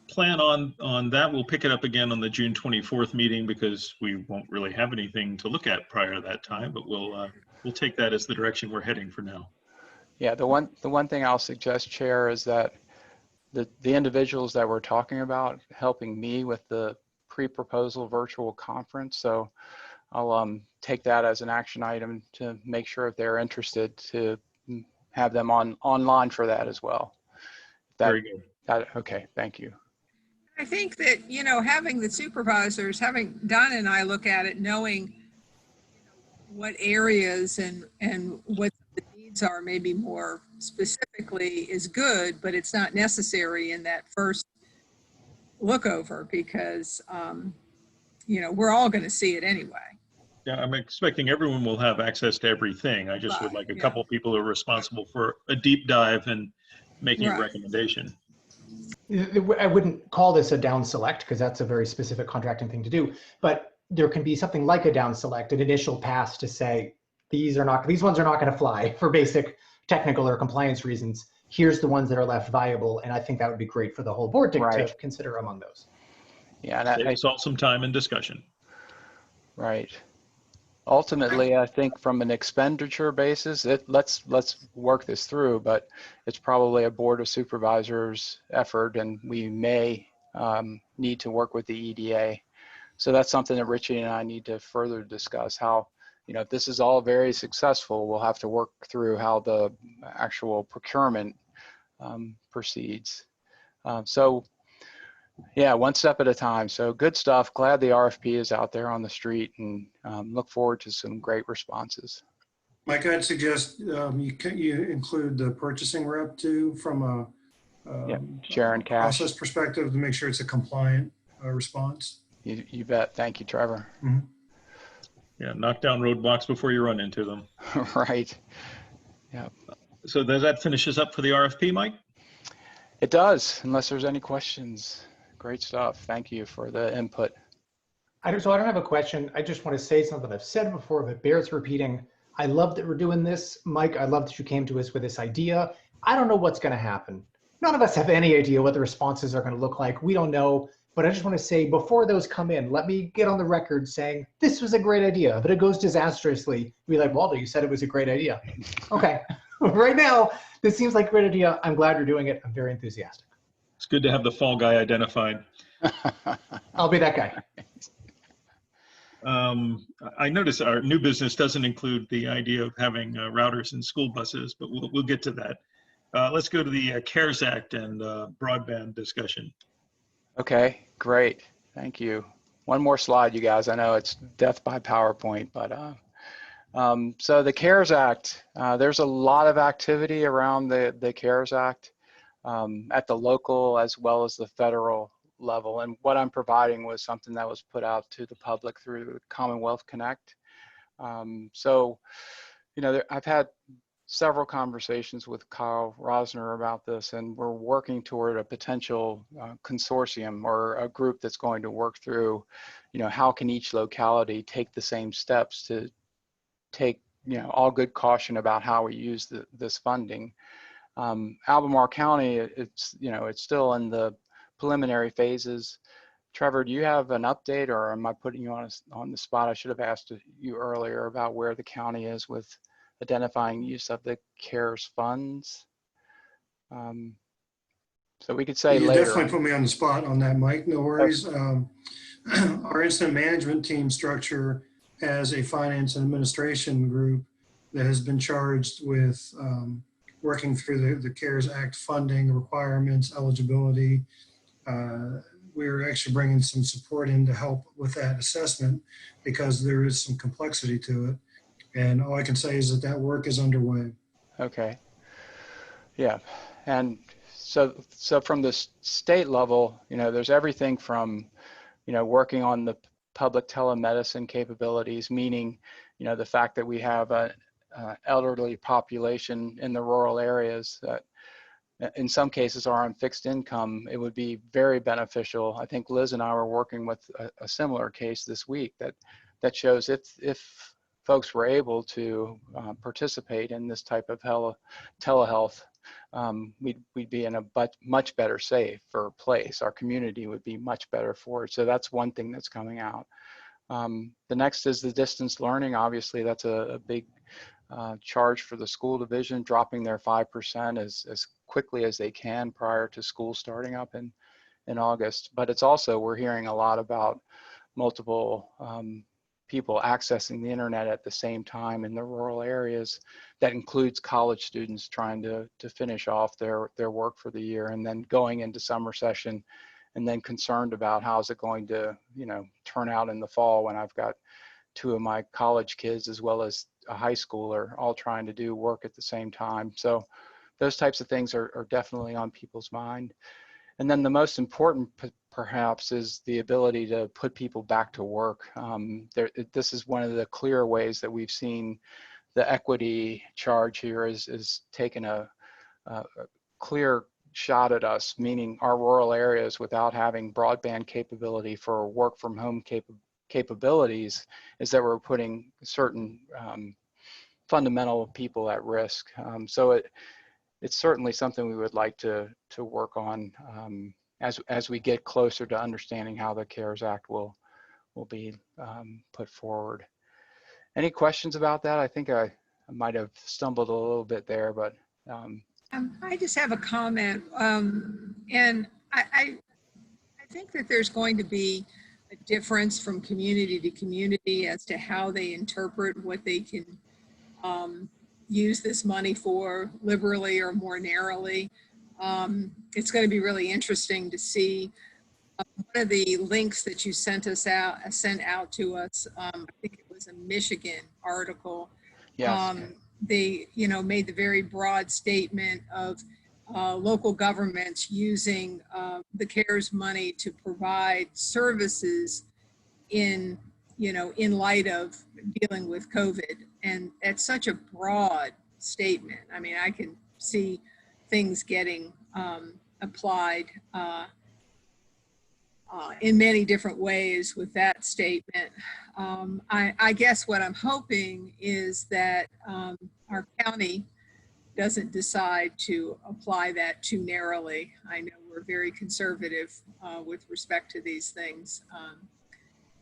plan on that. We'll pick it up again on the June 24th meeting because we won't really have anything to look at prior to that time, but we'll take that as the direction we're heading for now. Yeah, the one thing I'll suggest, Chair, is that the individuals that we're talking about helping me with the pre-proposal virtual conference. So I'll take that as an action item to make sure if they're interested to have them online for that as well. Very good. Okay, thank you. I think that, you know, having the supervisors, having Donna and I look at it, knowing what areas and what the needs are maybe more specifically is good, but it's not necessary in that first look over because, you know, we're all going to see it anyway. Yeah, I'm expecting everyone will have access to everything. I just would like a couple people who are responsible for a deep dive and making a recommendation. I wouldn't call this a down select because that's a very specific contracting thing to do, but there can be something like a down select, an initial pass to say, these ones are not going to fly for basic technical or compliance reasons. Here's the ones that are left viable. And I think that would be great for the whole board to consider among those. Yeah, and Saves all some time and discussion. Right. Ultimately, I think from an expenditure basis, let's work this through, but it's probably a board of supervisors effort, and we may need to work with the EDA. So that's something that Richie and I need to further discuss. How, you know, if this is all very successful, we'll have to work through how the actual procurement proceeds. So yeah, one step at a time. So good stuff. Glad the RFP is out there on the street, and look forward to some great responses. Mike, I'd suggest you include the purchasing rep too, from a Sharon Cash process perspective, to make sure it's a compliant response. You bet. Thank you, Trevor. Mm-hmm. Yeah, knock down roadblocks before you run into them. Right. Yeah. So does that finishes up for the RFP, Mike? It does, unless there's any questions. Great stuff. Thank you for the input. I don't have a question. I just want to say something I've said before, but bears repeating. I love that we're doing this. Mike, I love that you came to us with this idea. I don't know what's going to happen. None of us have any idea what the responses are going to look like. We don't know. But I just want to say, before those come in, let me get on the record saying, this was a great idea. But it goes disastrously, be like, Waldo, you said it was a great idea. Okay. Right now, this seems like a great idea. I'm glad you're doing it. I'm very enthusiastic. It's good to have the fall guy identified. I'll be that guy. I notice our new business doesn't include the idea of having routers in school buses, but we'll get to that. Let's go to the CARES Act and broadband discussion. Okay, great. Thank you. One more slide, you guys. I know it's death by PowerPoint, but so the CARES Act, there's a lot of activity around the CARES Act at the local as well as the federal level. And what I'm providing was something that was put out to the public through Commonwealth Connect. So, you know, I've had several conversations with Kyle Rosner about this, and we're working toward a potential consortium or a group that's going to work through, you know, how can each locality take the same steps to take, you know, all good caution about how we use this funding. Albemarle County, it's, you know, it's still in the preliminary phases. Trevor, do you have an update, or am I putting you on the spot? I should have asked you earlier about where the county is with identifying use of the CARES funds. So we could say You later. definitely put me on the spot on that, Mike. No worries. Our incident management team structure has a finance and administration group that has been charged with working through the CARES Act funding requirements, eligibility. We're actually bringing some support in to help with that assessment because there is some complexity to it. And all I can say is that work is underway. Okay. Yeah. And so from the state level, you know, there's everything from, you know, working on the public telemedicine capabilities, meaning, you know, the fact that we have an elderly population in the rural areas that in some cases are on fixed income. It would be very beneficial. I think Liz and I were working with a similar case this week that shows if folks were able to participate in this type of telehealth, we'd be in a much better safer place. Our community would be much better for it. So that's one thing that's coming out. The next is the distance learning. Obviously, that's a big charge for the school division, dropping their 5% as quickly as they can prior to school starting up in August. But it's also, we're hearing a lot about multiple people accessing the internet at the same time in the rural areas. That includes college students trying to finish off their work for the year and then going into summer session, and then concerned about how's it going to, you know, turn out in the fall when I've got two of my college kids as well as a high schooler all trying to do work at the same time. So those types of things are definitely on people's mind. And then the most important perhaps is the ability to put people back to work. This is one of the clear ways that we've seen the equity charge here is taken a clear shot at us, meaning our rural areas without having broadband capability for work from home capabilities, is that we're putting certain fundamental people at risk. So it's certainly something we would like to work on as we get closer to understanding how the CARES Act will be put forward. Any questions about that? I think I might have stumbled a little bit there, but. I just have a comment, and I think that there's going to be a difference from community to community as to how they interpret what they can use this money for, liberally or more narrowly. It's going to be really interesting to see. One of the links that you sent out to us, I think it was a Michigan article. Yes. They, you know, made the very broad statement of local governments using the CARES money to provide services in, you know, in light of dealing with COVID. And it's such a broad statement. I mean, I can see things getting applied in many different ways with that statement. I guess what I'm hoping is that our county doesn't decide to apply that too narrowly. I know we're very conservative with respect to these things.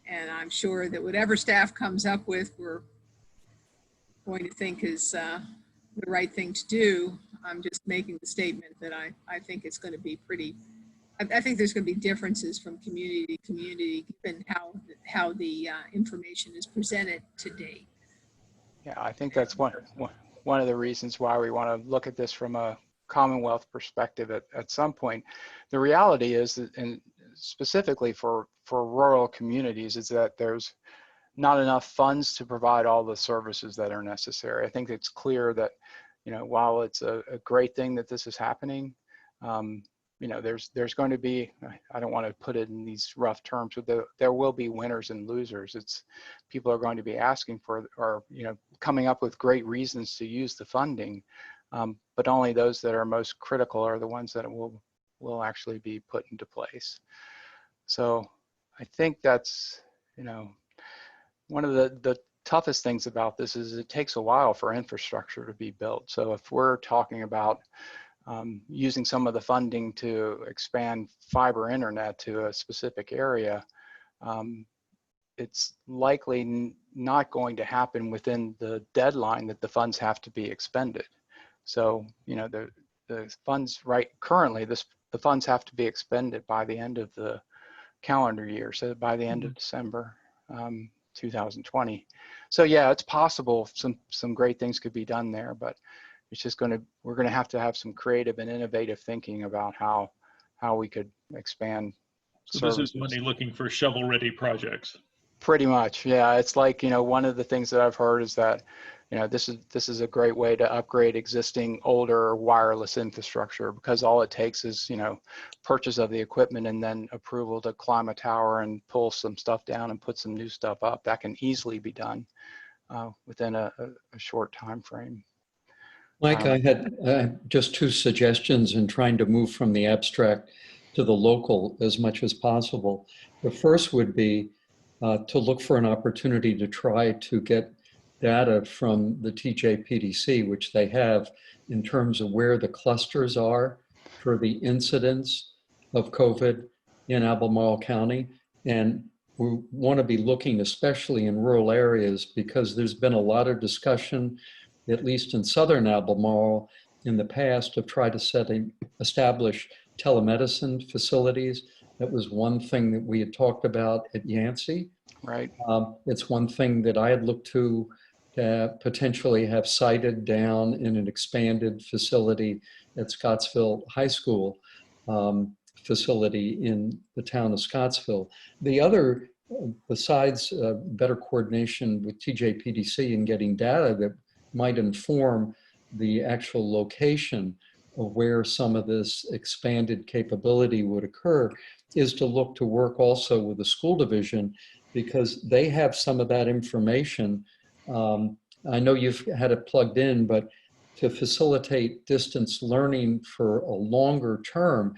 And I'm sure that whatever staff comes up with, we're going to think is the right thing to do. I'm just making the statement that I think it's going to be pretty, I think there's going to be differences from community to community given how the information is presented to date. Yeah, I think that's one of the reasons why we want to look at this from a Commonwealth perspective at some point. The reality is that, and specifically for rural communities, is that there's not enough funds to provide all the services that are necessary. I think it's clear that, while it's a great thing that this is happening, there's going to be, I don't want to put it in these rough terms, but there will be winners and losers. People are going to be asking for, or coming up with great reasons to use the funding, but only those that are most critical are the ones that will actually be put into place. So I think that's, one of the toughest things about this is it takes a while for infrastructure to be built. So if we're talking about using some of the funding to expand fiber internet to a specific area, it's likely not going to happen within the deadline that the funds have to be expended. So, the funds currently, the funds have to be expended by the end of the calendar year, so by the end of December 2020. So yeah, it's possible some great things could be done there, but it's just we're going to have some creative and innovative thinking about how we could expand. So services. this is money looking for shovel-ready projects. Pretty much, yeah. It's like, one of the things that I've heard is that, this is a great way to upgrade existing older wireless infrastructure, because all it takes is, purchase of the equipment and then approval to climb a tower and pull some stuff down and put some new stuff up. That can easily be done within a short time frame. Mike, I had just two suggestions in trying to move from the abstract to the local as much as possible. The first would be to look for an opportunity to try to get data from the TJPDC, which they have, in terms of where the clusters are for the incidence of COVID in Albemarle County. And we want to be looking especially in rural areas, because there's been a lot of discussion, at least in southern Albemarle in the past, of trying to establish telemedicine facilities. That was one thing that we had talked about at Yancey. Right. It's one thing that I had looked to potentially have sited down in an expanded facility at Scottsville High School facility in the town of Scottsville. The other, besides better coordination with TJPDC and getting data that might inform the actual location of where some of this expanded capability would occur, is to look to work also with the school division, because they have some of that information. I know you've had it plugged in, but to facilitate distance learning for a longer term,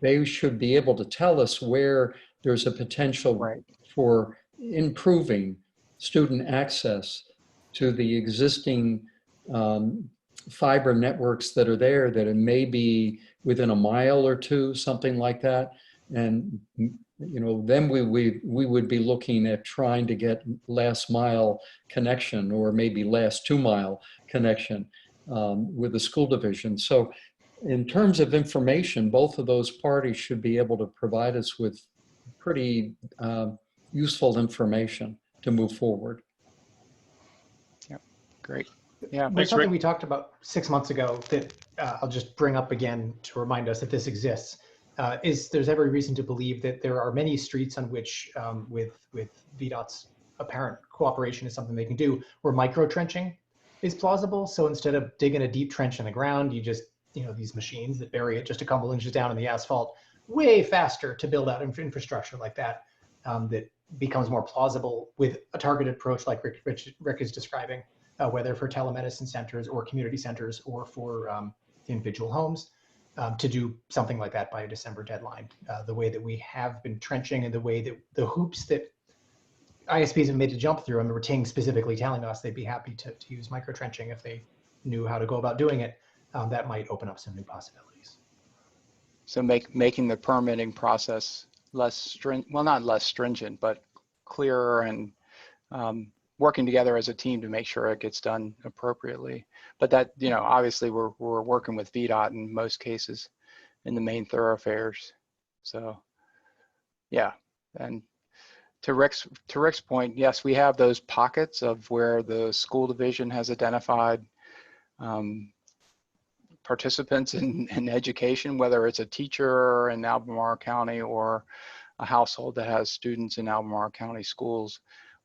they should be able to tell us where there's a potential for improving student access to the existing fiber networks that are there, that it may be within a mile or two, something like that. And then we would be looking at trying to get last mile connection, or maybe last 2 mile connection with the school division. So in terms of information, both of those parties should be able to provide us with pretty useful information to move forward. Yep, great. Yeah, There's something we talked about 6 months ago that I'll just bring up again to remind us that this exists. There's every reason to believe that there are many streets on which, with VDOT's apparent cooperation is something they can do, where micro trenching is plausible. So instead of digging a deep trench in the ground, you just, these machines that bury it just a couple inches down in the asphalt, way faster to build out infrastructure like that, that becomes more plausible with a targeted approach like Rick is describing, whether for telemedicine centers or community centers or for individual homes. To do something like that by a December deadline, the way that we have been trenching, and the way that the hoops that ISPs have made to jump through. I remember Ting specifically telling us they'd be happy to use micro trenching if they knew how to go about doing it. That might open up some new possibilities. So making the permitting process less stringent, well, not less stringent, but clearer, and working together as a team to make sure it gets done appropriately. But that, obviously we're working with VDOT in most cases in the main thoroughfares. So yeah, and to Rick's point, yes, we have those pockets of where the school division has identified participants in education, whether it's a teacher in Albemarle County or a household that has students in Albemarle County schools.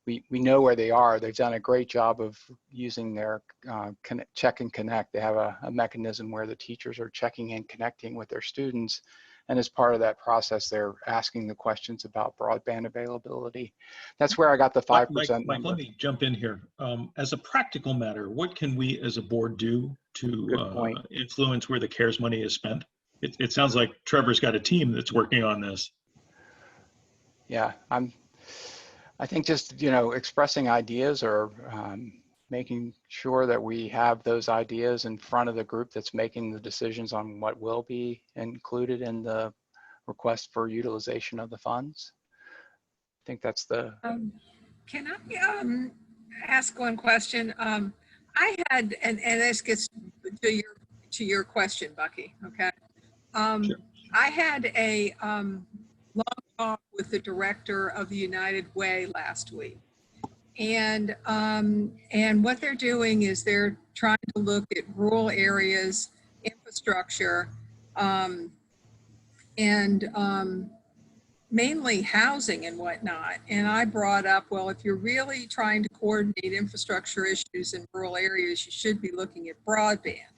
We know where they are. They've done a great job of using their check and connect. They have a mechanism where the teachers are checking and connecting with their students. And as part of that process, they're asking the questions about broadband availability. That's where I got the 5% Mike, number. let me jump in here. As a practical matter, what can we as a board do to influence where the CARES money is spent? It sounds like Trevor's got a team that's working on this. Yeah, I think just, expressing ideas or making sure that we have those ideas in front of the group that's making the decisions on what will be included in the request for utilization of the funds. I think that's the. Can I ask one question? I had, and this gets to your question, Bucky, okay? Sure. I had a long talk with the director of the United Way last week. And what they're doing is they're trying to look at rural areas, infrastructure, mainly housing and whatnot. And I brought up, well, if you're really trying to coordinate infrastructure issues in rural areas, you should be looking at broadband.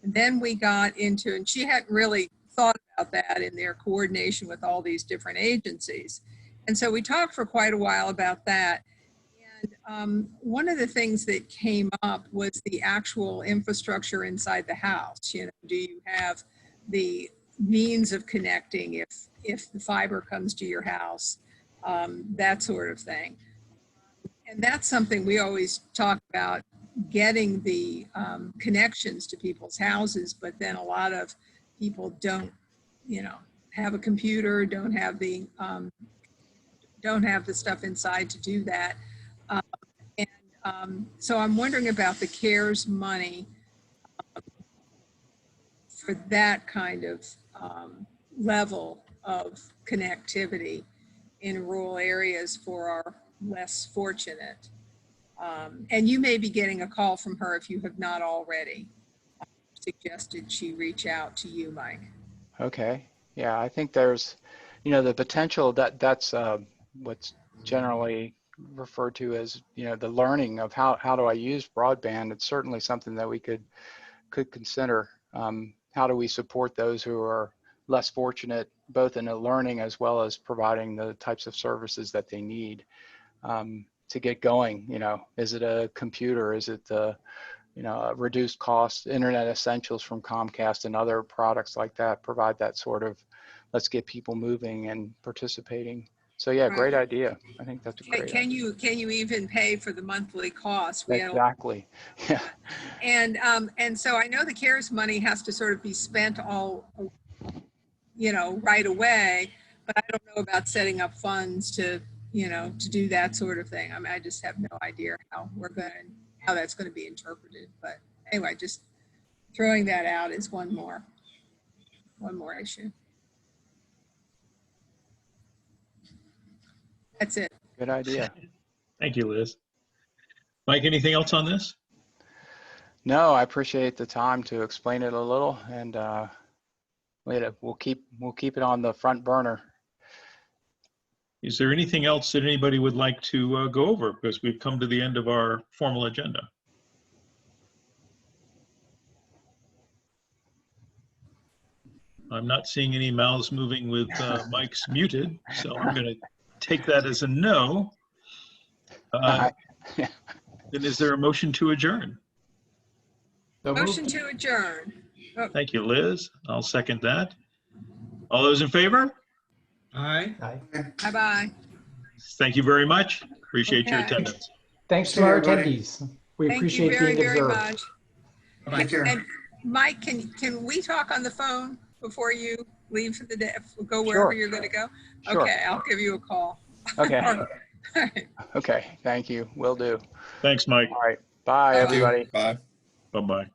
And then we got into, and she hadn't really thought about that in their coordination with all these different agencies. And so we talked for quite a while about that. And one of the things that came up was the actual infrastructure inside the house. Do you have the means of connecting if the fiber comes to your house, that sort of thing. And that's something we always talk about, getting the connections to people's houses, but then a lot of people don't, have a computer, don't have the stuff inside to do that. So I'm wondering about the CARES money for that kind of level of connectivity in rural areas for our less fortunate. And you may be getting a call from her if you have not already. Suggested she reach out to you, Mike. Okay. Yeah, I think there's, the potential that's what's generally referred to as, the learning of how do I use broadband. It's certainly something that we could consider. How do we support those who are less fortunate, both in the learning as well as providing the types of services that they need to get going? Is it a computer? Is it the reduced cost internet essentials from Comcast and other products like that provide that sort of, let's get people moving and participating. So yeah, great idea. I think that's a great idea. Can you even pay for the monthly cost? Exactly. Yeah. And so I know the CARES money has to sort of be spent all, right away, but I don't know about setting up funds to do that sort of thing. I mean, I just have no idea how that's going to be interpreted. But anyway, just throwing that out is one more issue. That's it. Good idea. Thank you, Liz. Mike, anything else on this? No, I appreciate the time to explain it a little, and we'll keep it on the front burner. Is there anything else that anybody would like to go over? Because we've come to the end of our formal agenda. I'm not seeing any mouths moving with mics muted, so I'm going to take that as a no. Then is there a motion to adjourn? Motion to adjourn. Oh. Thank you, Liz. I'll second that. All those in favor? Aye. Bye-bye. Thank you very much. Appreciate your Okay. attendance. Thanks to our everybody. attendees. We Thank appreciate you very, being very observed. much. Take care. And Mike, can we talk on the phone before you leave for the day, go wherever you're going to go? Sure. Okay, I'll give you a call. Okay. All right. Okay. Thank you. Will do. Thanks, Mike. All right. Bye, Thank you. everybody. Bye. Bye-bye.